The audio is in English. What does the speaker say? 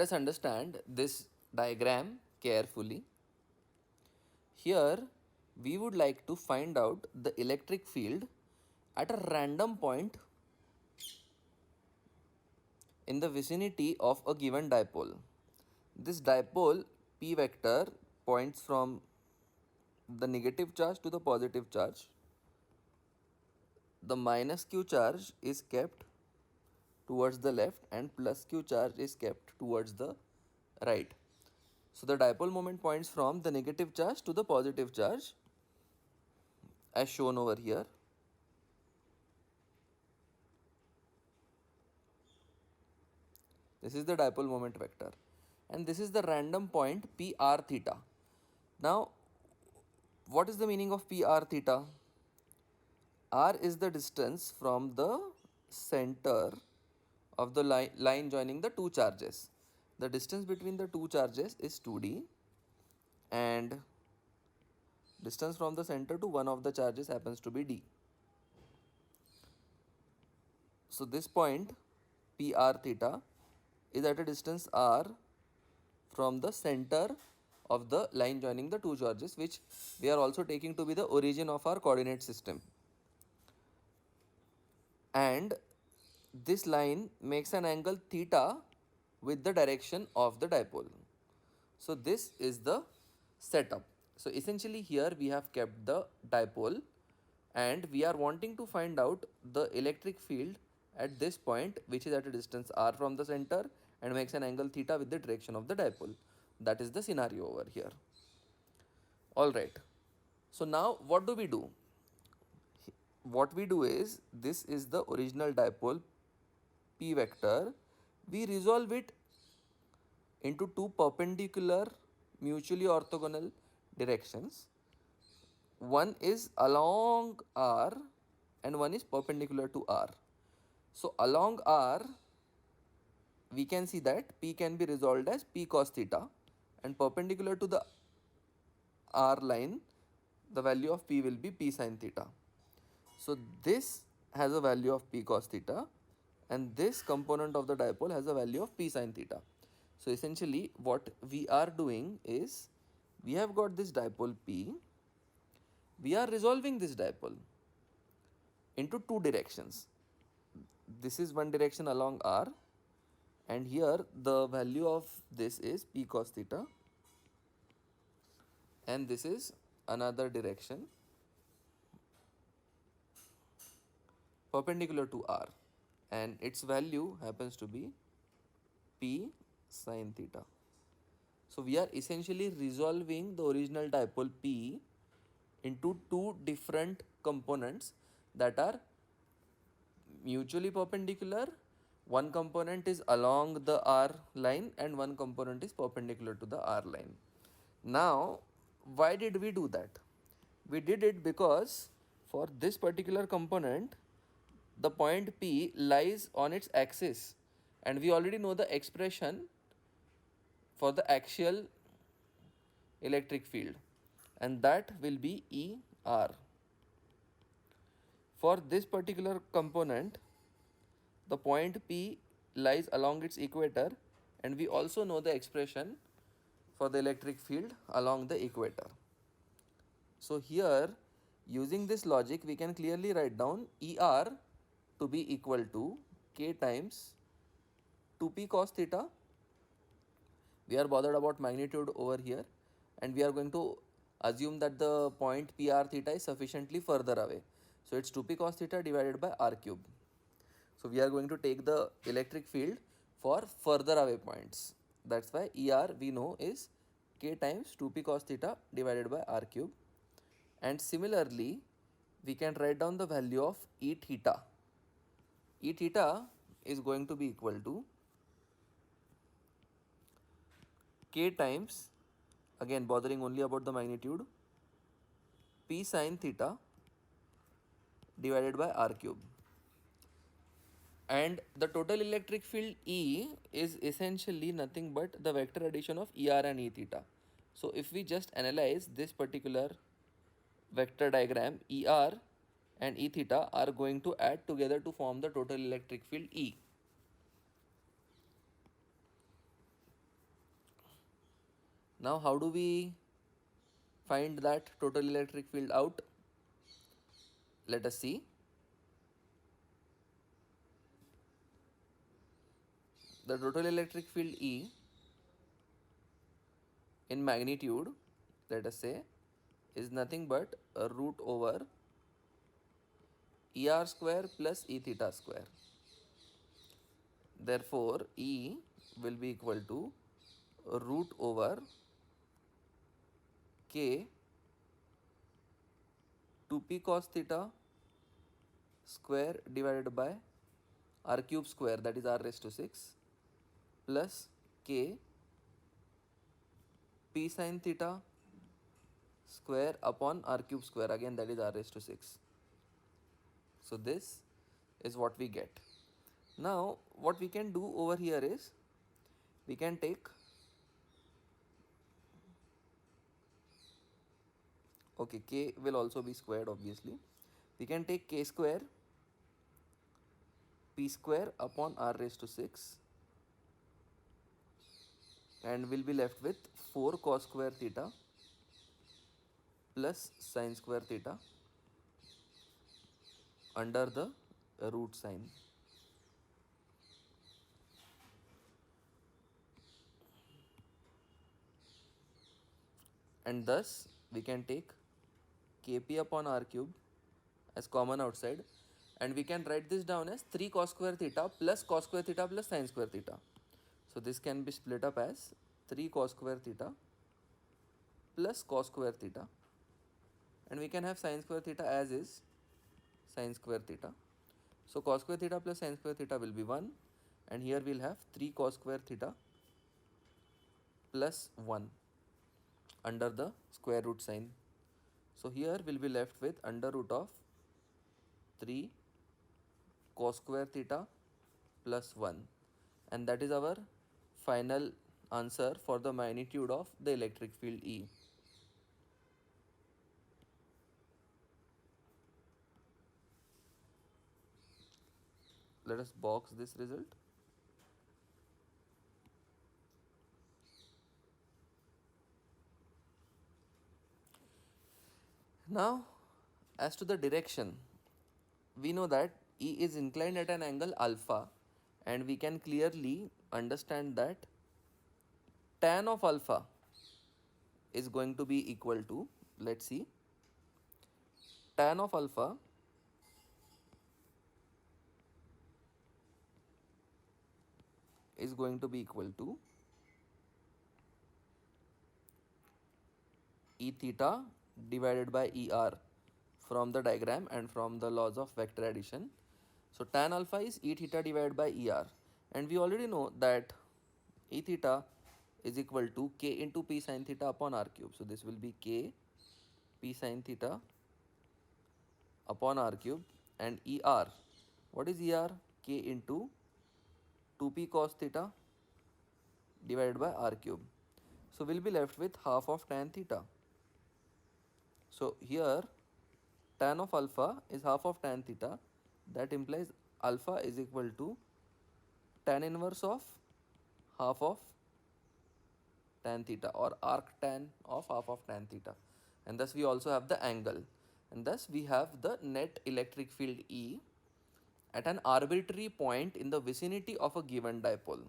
us understand this diagram carefully. Here we would like to find out the electric field at a random point in the vicinity of a given dipole. This dipole P vector points from the negative charge to the positive charge. The minus q charge is kept towards the left and plus q charge is kept towards the right. So the dipole moment points from the negative charge to the positive charge as shown over here. This is the dipole moment vector and this is the random point PR theta. Now what is the meaning of PR theta? R is the distance from the center of the line joining the two charges. The distance between the two charges is 2d and distance from the center to one of the charges happens to be d. So this point PR theta is at a distance r from the center of the line joining the two charges, which we are also taking to be the origin of our coordinate system. And this line makes an angle theta with the direction of the dipole. So this is the setup. So essentially here we have kept the dipole and we are wanting to find out the electric field at this point, which is at a distance r from the center and makes an angle theta with the direction of the dipole. That is the scenario over here. Alright. So now what do we do? What we do is, this is the original dipole P vector. We resolve it into two perpendicular mutually orthogonal directions. One is along r and one is perpendicular to r. So along r we can see that P can be resolved as P cos theta, and perpendicular to the r line the value of P will be P sin theta. So this has a value of P cos theta and this component of the dipole has a value of P sin theta. So essentially what we are doing is, we have got this dipole P, we are resolving this dipole into two directions. This is one direction along r and here the value of this is P cos theta and this is another direction perpendicular to r and its value happens to be P sin theta. So we are essentially resolving the original dipole P into two different components that are mutually perpendicular. One component is along the r line and one component is perpendicular to the r line. Now why did we do that? We did it because for this particular component the point P lies on its axis and we already know the expression for the axial electric field and that will be ER. For this particular component the point P lies along its equator and we also know the expression for the electric field along the equator. So here using this logic we can clearly write down ER to be equal to K times 2P cos theta. We are bothered about magnitude over here and we are going to assume that the point PR theta is sufficiently further away. So it's 2P cos theta divided by R cube. So we are going to take the electric field for further away points. That's why ER we know is K times 2P cos theta divided by R cube. And similarly, we can write down the value of E theta. E theta is going to be equal to K times, again bothering only about the magnitude, P sin theta divided by R cube. And the total electric field E is essentially nothing but the vector addition of ER and E theta. So if we just analyze this particular vector diagram, ER and E theta are going to add together to form the total electric field E. Now how do we find that total electric field out? Let us see. The total electric field E in magnitude, let us say, is nothing but a root over ER square plus E theta square. Therefore, E will be equal to root over K 2p cos theta square divided by r cube square, that is r raised to 6, plus K p sin theta square upon r cube square, again that is r raised to 6. So this is what we get. Now what we can do over here is, we can take, okay, K will also be squared obviously. We can take K square p square upon r raised to 6, and we'll be left with 4 cos square theta plus sin square theta under the root sign. And thus we can take Kp upon r cube as common outside, and we can write this down as 3 cos square theta plus cos square theta plus sin square theta. So this can be split up as 3 cos square theta plus cos square theta, and we can have sin square theta as is sin square theta. So cos square theta plus sin square theta will be 1, and here we'll have 3 cos square theta plus 1 under the square root sign. So here we'll be left with under root of 3 cos square theta plus 1, and that is our final answer for the magnitude of the electric field E. Let us box this result. Now, as to the direction, we know that E is inclined at an angle alpha, and we can clearly understand that tan of alpha is going to be equal to, let's see, tan of alpha is going to be equal to E theta divided by ER from the diagram and from the laws of vector addition. So tan alpha is E theta divided by ER, and we already know that E theta is equal to K into P sin theta upon R cube. So this will be K P sin theta upon R cube, and ER, what is ER? K into 2P cos theta divided by R cube. So we'll be left with half of tan theta. So here tan of alpha is half of tan theta. That implies alpha is equal to tan inverse of half of tan theta, or arctan of half of tan theta, and thus we also have the angle, and thus we have the net electric field E at an arbitrary point in the vicinity of a given dipole.